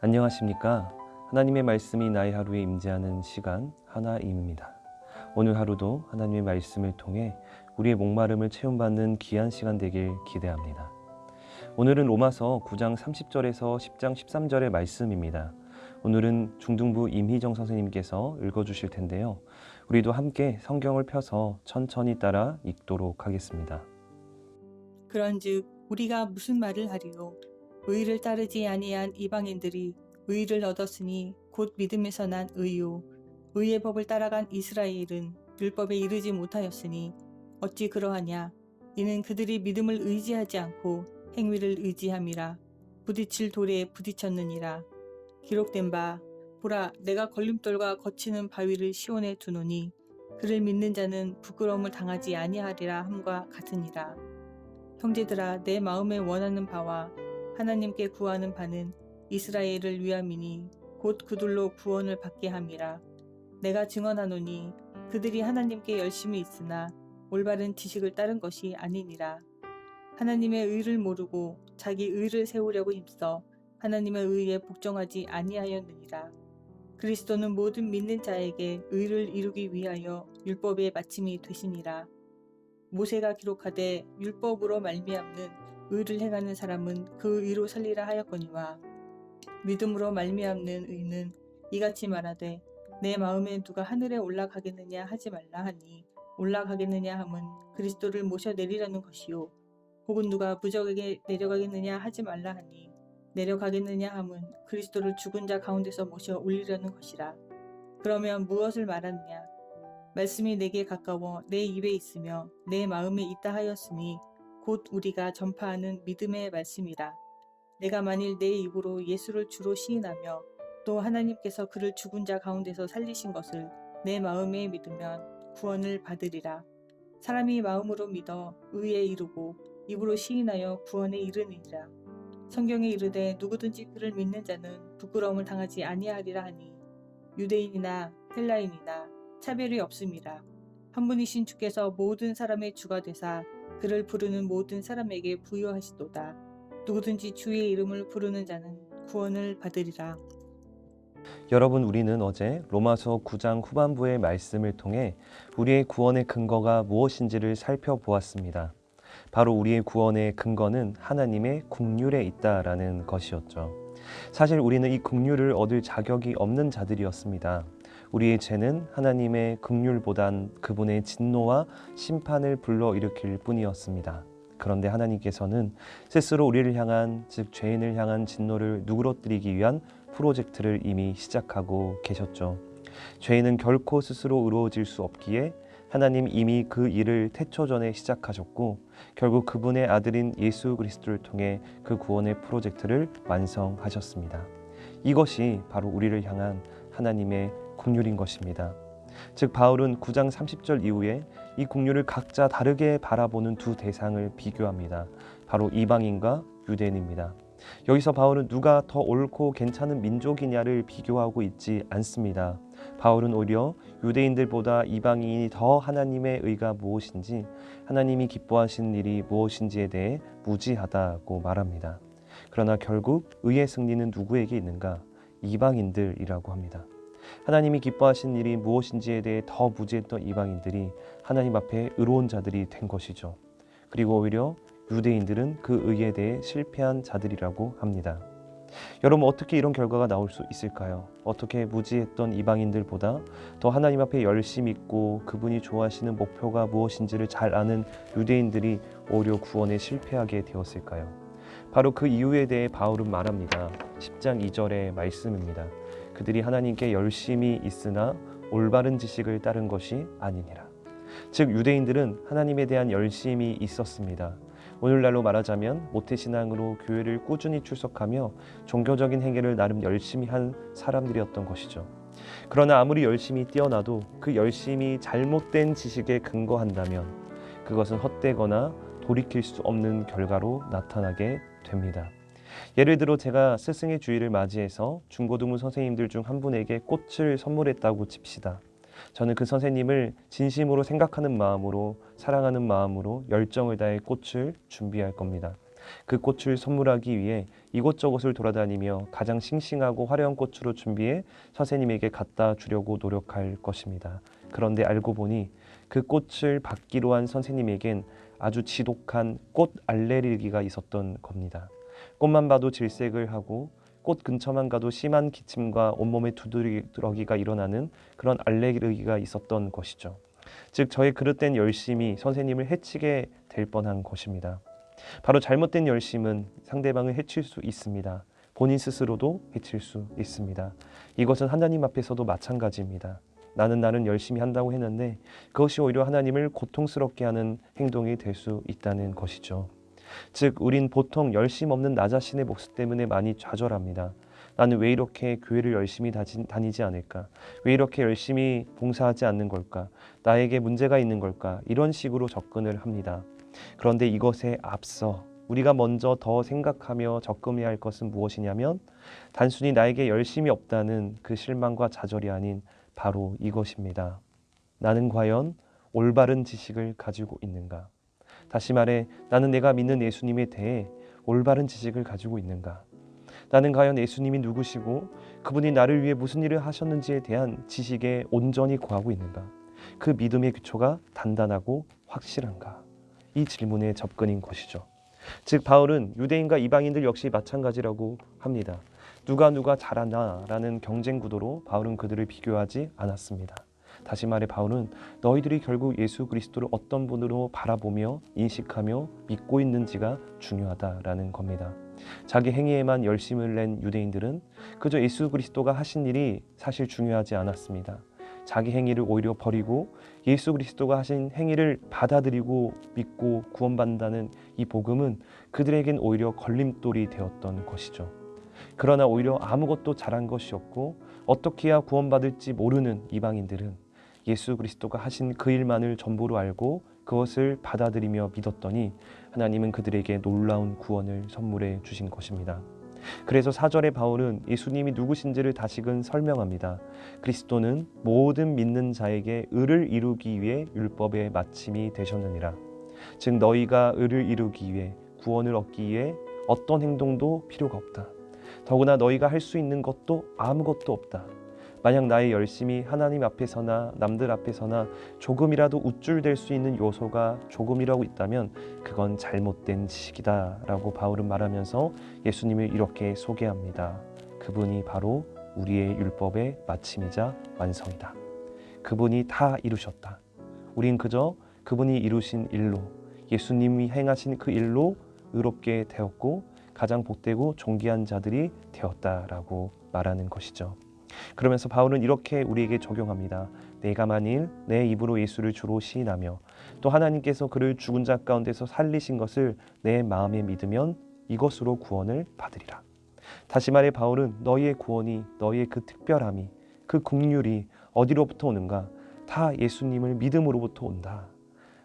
안녕하십니까? 하나님의 말씀이 나의 하루에 임재하는 시간 하나임입니다. 오늘 하루도 하나님의 말씀을 통해 우리의 목마름을 채움받는 귀한 시간 되길 기대합니다. 오늘은 로마서 9장 30절에서 10장 13절의 말씀입니다. 오늘은 중등부 임희정 선생님께서 읽어주실 텐데요. 우리도 함께 성경을 펴서 천천히 따라 읽도록 하겠습니다. 그런즉 우리가 무슨 말을 하리요? 의를 따르지 아니한 이방인들이 의를 얻었으니 곧 믿음에서 난 의요. 의의 법을 따라간 이스라엘은 율법에 이르지 못하였으니 어찌 그러하냐? 이는 그들이 믿음을 의지하지 않고 행위를 의지함이라. 부딪힐 돌에 부딪혔느니라. 기록된 바 보라, 내가 걸림돌과 거치는 바위를 시온에 두노니 그를 믿는 자는 부끄러움을 당하지 아니하리라 함과 같으니라. 형제들아, 내 마음에 원하는 바와 하나님께 구하는 바는 이스라엘을 위함이니 곧 그들로 구원을 받게 함이라. 내가 증언하노니 그들이 하나님께 열심히 있으나 올바른 지식을 따른 것이 아니니라. 하나님의 의를 모르고 자기 의를 세우려고 힘써 하나님의 의에 복종하지 아니하였느니라. 그리스도는 모든 믿는 자에게 의를 이루기 위하여 율법의 마침이 되시니라. 모세가 기록하되 율법으로 말미암는 의를 행하는 사람은 그 의로 살리라 하였거니와 믿음으로 말미암는 의는 이같이 말하되 내 마음에 누가 하늘에 올라가겠느냐 하지 말라 하니 올라가겠느냐 함은 그리스도를 모셔 내리려는 것이요 혹은 누가 부적에게 내려가겠느냐 하지 말라 하니 내려가겠느냐 함은 그리스도를 죽은 자 가운데서 모셔 올리려는 것이라. 그러면 무엇을 말하느냐? 말씀이 내게 가까워 내 입에 있으며 내 마음에 있다 하였으니 곧 우리가 전파하는 믿음의 말씀이라. 내가 만일 내 입으로 예수를 주로 시인하며 또 하나님께서 그를 죽은 자 가운데서 살리신 것을 내 마음에 믿으면 구원을 받으리라. 사람이 마음으로 믿어 의에 이르고 입으로 시인하여 구원에 이르느니라. 성경에 이르되 누구든지 그를 믿는 자는 부끄러움을 당하지 아니하리라 하니 유대인이나 헬라인이나 차별이 없음이라. 한 분이신 주께서 모든 사람의 주가 되사 그를 부르는 모든 사람에게 부여하시도다. 누구든지 주의 이름을 부르는 자는 구원을 받으리라. 여러분, 우리는 어제 로마서 9장 후반부의 말씀을 통해 우리의 구원의 근거가 무엇인지를 살펴보았습니다. 바로 우리의 구원의 근거는 하나님의 긍휼에 있다라는 것이었죠. 사실 우리는 이 긍휼을 얻을 자격이 없는 자들이었습니다. 우리의 죄는 하나님의 긍휼보단 그분의 진노와 심판을 불러일으킬 뿐이었습니다. 그런데 하나님께서는 스스로 우리를 향한, 즉 죄인을 향한 진노를 누그러뜨리기 위한 프로젝트를 이미 시작하고 계셨죠. 죄인은 결코 스스로 의로워질 수 없기에 하나님 이미 그 일을 태초 전에 시작하셨고 결국 그분의 아들인 예수 그리스도를 통해 그 구원의 프로젝트를 완성하셨습니다. 이것이 바로 우리를 향한 하나님의 긍휼인 것입니다. 즉 바울은 9장 30절 이후에 이 긍휼을 각자 다르게 바라보는 두 대상을 비교합니다. 바로 이방인과 유대인입니다. 여기서 바울은 누가 더 옳고 괜찮은 민족이냐를 비교하고 있지 않습니다. 바울은 오히려 유대인들보다 이방인이 더 하나님의 의가 무엇인지, 하나님이 기뻐하시는 일이 무엇인지에 대해 무지하다고 말합니다. 그러나 결국 의의 승리는 누구에게 있는가? 이방인들이라고 합니다. 하나님이 기뻐하시는 일이 무엇인지에 대해 더 무지했던 이방인들이 하나님 앞에 의로운 자들이 된 것이죠. 그리고 오히려 유대인들은 그 의에 대해 실패한 자들이라고 합니다. 여러분, 어떻게 이런 결과가 나올 수 있을까요? 어떻게 무지했던 이방인들보다 더 하나님 앞에 열심 있고 그분이 좋아하시는 목표가 무엇인지를 잘 아는 유대인들이 오히려 구원에 실패하게 되었을까요? 바로 그 이유에 대해 바울은 말합니다. 10장 2절의 말씀입니다. 그들이 하나님께 열심히 있으나 올바른 지식을 따른 것이 아니니라. 즉 유대인들은 하나님에 대한 열심이 있었습니다. 오늘날로 말하자면 모태신앙으로 교회를 꾸준히 출석하며 종교적인 행위를 나름 열심히 한 사람들이었던 것이죠. 그러나 아무리 열심히 뛰어나도 그 열심이 잘못된 지식에 근거한다면 그것은 헛되거나 돌이킬 수 없는 결과로 나타나게 됩니다. 예를 들어 제가 스승의 주일을 맞이해서 중고등부 선생님들 중 한 분에게 꽃을 선물했다고 칩시다. 저는 그 선생님을 진심으로 생각하는 마음으로, 사랑하는 마음으로 열정을 다해 꽃을 준비할 겁니다. 그 꽃을 선물하기 위해 이곳저곳을 돌아다니며 가장 싱싱하고 화려한 꽃으로 준비해 선생님에게 갖다 주려고 노력할 것입니다. 그런데 알고 보니 그 꽃을 받기로 한 선생님에겐 아주 지독한 꽃 알레르기가 있었던 겁니다. 꽃만 봐도 질색을 하고 꽃 근처만 가도 심한 기침과 온몸에 두드러기가 일어나는 그런 알레르기가 있었던 것이죠. 즉 저의 그릇된 열심이 선생님을 해치게 될 뻔한 것입니다. 바로 잘못된 열심은 상대방을 해칠 수 있습니다. 본인 스스로도 해칠 수 있습니다. 이것은 하나님 앞에서도 마찬가지입니다. 나는 열심히 한다고 했는데 그것이 오히려 하나님을 고통스럽게 하는 행동이 될 수 있다는 것이죠. 즉 우린 보통 열심 없는 나 자신의 모습 때문에 많이 좌절합니다. 나는 왜 이렇게 교회를 열심히 다니지 않을까? 왜 이렇게 열심히 봉사하지 않는 걸까? 나에게 문제가 있는 걸까? 이런 식으로 접근을 합니다. 그런데 이것에 앞서 우리가 먼저 더 생각하며 접근해야 할 것은 무엇이냐면 단순히 나에게 열심이 없다는 그 실망과 좌절이 아닌 바로 이것입니다. 나는 과연 올바른 지식을 가지고 있는가? 다시 말해 나는 내가 믿는 예수님에 대해 올바른 지식을 가지고 있는가? 나는 과연 예수님이 누구시고 그분이 나를 위해 무슨 일을 하셨는지에 대한 지식에 온전히 구하고 있는가? 그 믿음의 기초가 단단하고 확실한가? 이 질문에 접근인 것이죠. 즉 바울은 유대인과 이방인들 역시 마찬가지라고 합니다. 누가 잘하나라는 경쟁 구도로 바울은 그들을 비교하지 않았습니다. 다시 말해 바울은 너희들이 결국 예수 그리스도를 어떤 분으로 바라보며 인식하며 믿고 있는지가 중요하다라는 겁니다. 자기 행위에만 열심을 낸 유대인들은 그저 예수 그리스도가 하신 일이 사실 중요하지 않았습니다. 자기 행위를 오히려 버리고 예수 그리스도가 하신 행위를 받아들이고 믿고 구원받는다는 이 복음은 그들에겐 오히려 걸림돌이 되었던 것이죠. 그러나 오히려 아무것도 잘한 것이 없고 어떻게 해야 구원받을지 모르는 이방인들은 예수 그리스도가 하신 그 일만을 전부로 알고 그것을 받아들이며 믿었더니 하나님은 그들에게 놀라운 구원을 선물해 주신 것입니다. 그래서 4절에 바울은 예수님이 누구신지를 다시금 설명합니다. 그리스도는 모든 믿는 자에게 의를 이루기 위해 율법의 마침이 되셨느니라. 즉 너희가 의를 이루기 위해 구원을 얻기 위해 어떤 행동도 필요가 없다. 더구나 너희가 할 수 있는 것도 아무것도 없다. 만약 나의 열심이 하나님 앞에서나 남들 앞에서나 조금이라도 우쭐댈 수 있는 요소가 조금이라고 있다면 그건 잘못된 지식이다 라고 바울은 말하면서 예수님을 이렇게 소개합니다. 그분이 바로 우리의 율법의 마침이자 완성이다. 그분이 다 이루셨다. 우린 그저 그분이 이루신 일로 예수님이 행하신 그 일로 의롭게 되었고 가장 복되고 존귀한 자들이 되었다라고 말하는 것이죠. 그러면서 바울은 이렇게 우리에게 적용합니다. 내가 만일 내 입으로 예수를 주로 시인하며 또 하나님께서 그를 죽은 자 가운데서 살리신 것을 내 마음에 믿으면 이것으로 구원을 받으리라. 다시 말해 바울은 너희의 구원이 너희의 그 특별함이 그 긍휼이 어디로부터 오는가? 다 예수님을 믿음으로부터 온다.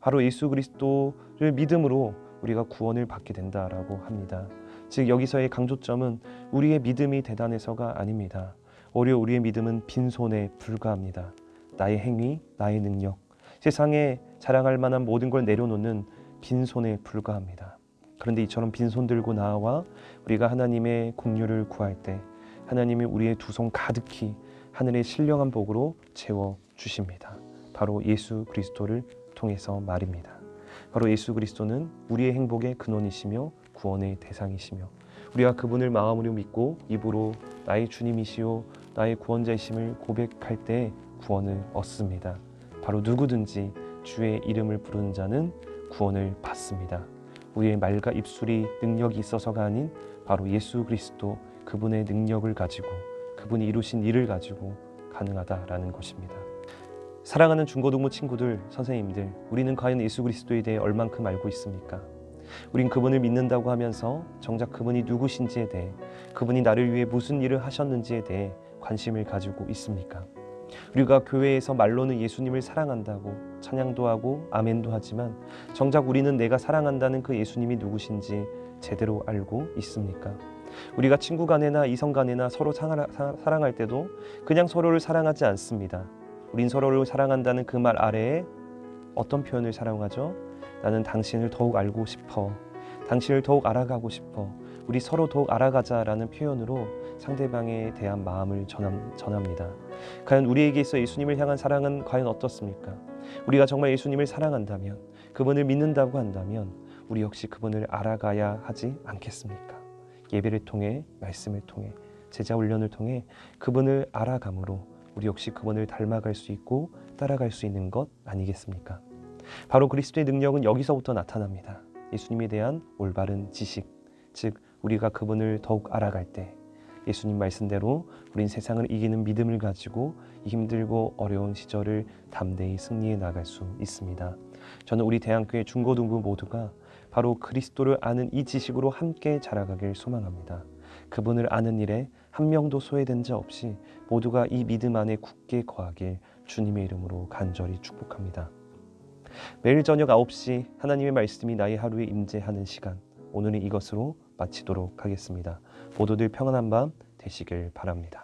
바로 예수 그리스도를 믿음으로 우리가 구원을 받게 된다라고 합니다. 즉 여기서의 강조점은 우리의 믿음이 대단해서가 아닙니다. 오히려 우리의 믿음은 빈손에 불과합니다. 나의 행위, 나의 능력, 세상에 자랑할 만한 모든 걸 내려놓는 빈손에 불과합니다. 그런데 이처럼 빈손 들고 나와 우리가 하나님의 긍휼을 구할 때 하나님이 우리의 두 손 가득히 하늘의 신령한 복으로 채워주십니다. 바로 예수 그리스도를 통해서 말입니다. 바로 예수 그리스도는 우리의 행복의 근원이시며 구원의 대상이시며 우리가 그분을 마음으로 믿고 입으로 나의 주님이시오 나의 구원자이심을 고백할 때 구원을 얻습니다. 바로 누구든지 주의 이름을 부르는 자는 구원을 받습니다. 우리의 말과 입술이 능력이 있어서가 아닌 바로 예수 그리스도 그분의 능력을 가지고 그분이 이루신 일을 가지고 가능하다라는 것입니다. 사랑하는 중고등부 친구들, 선생님들, 우리는 과연 예수 그리스도에 대해 얼만큼 알고 있습니까? 우린 그분을 믿는다고 하면서 정작 그분이 누구신지에 대해 그분이 나를 위해 무슨 일을 하셨는지에 대해 관심을 가지고 있습니까? 우리가 교회에서 말로는 예수님을 사랑한다고 찬양도 하고 아멘도 하지만 정작 우리는 내가 사랑한다는 그 예수님이 누구신지 제대로 알고 있습니까? 우리가 친구 간에나 이성 간에나 서로 사랑할 때도 그냥 서로를 사랑하지 않습니다. 우린 서로를 사랑한다는 그 말 아래에 어떤 표현을 사용하죠? 나는 당신을 더욱 알고 싶어. 당신을 더욱 알아가고 싶어. 우리 서로 더욱 알아가자라는 표현으로 상대방에 대한 마음을 전합니다. 과연 우리에게 있어 예수님을 향한 사랑은 과연 어떻습니까? 우리가 정말 예수님을 사랑한다면, 그분을 믿는다고 한다면 우리 역시 그분을 알아가야 하지 않겠습니까? 예배를 통해, 말씀을 통해, 제자 훈련을 통해 그분을 알아감으로 우리 역시 그분을 닮아갈 수 있고 따라갈 수 있는 것 아니겠습니까? 바로 그리스도의 능력은 여기서부터 나타납니다. 예수님에 대한 올바른 지식, 즉 우리가 그분을 더욱 알아갈 때 예수님 말씀대로 우린 세상을 이기는 믿음을 가지고 이 힘들고 어려운 시절을 담대히 승리해 나갈 수 있습니다. 저는 우리 대한교회 중고등부 모두가 바로 그리스도를 아는 이 지식으로 함께 자라가길 소망합니다. 그분을 아는 일에 한 명도 소외된 자 없이 모두가 이 믿음 안에 굳게 거하길 주님의 이름으로 간절히 축복합니다. 매일 저녁 9시 하나님의 말씀이 나의 하루에 임재하는 시간, 오늘은 이것으로 마치도록 하겠습니다. 모두들 평안한 밤 되시길 바랍니다.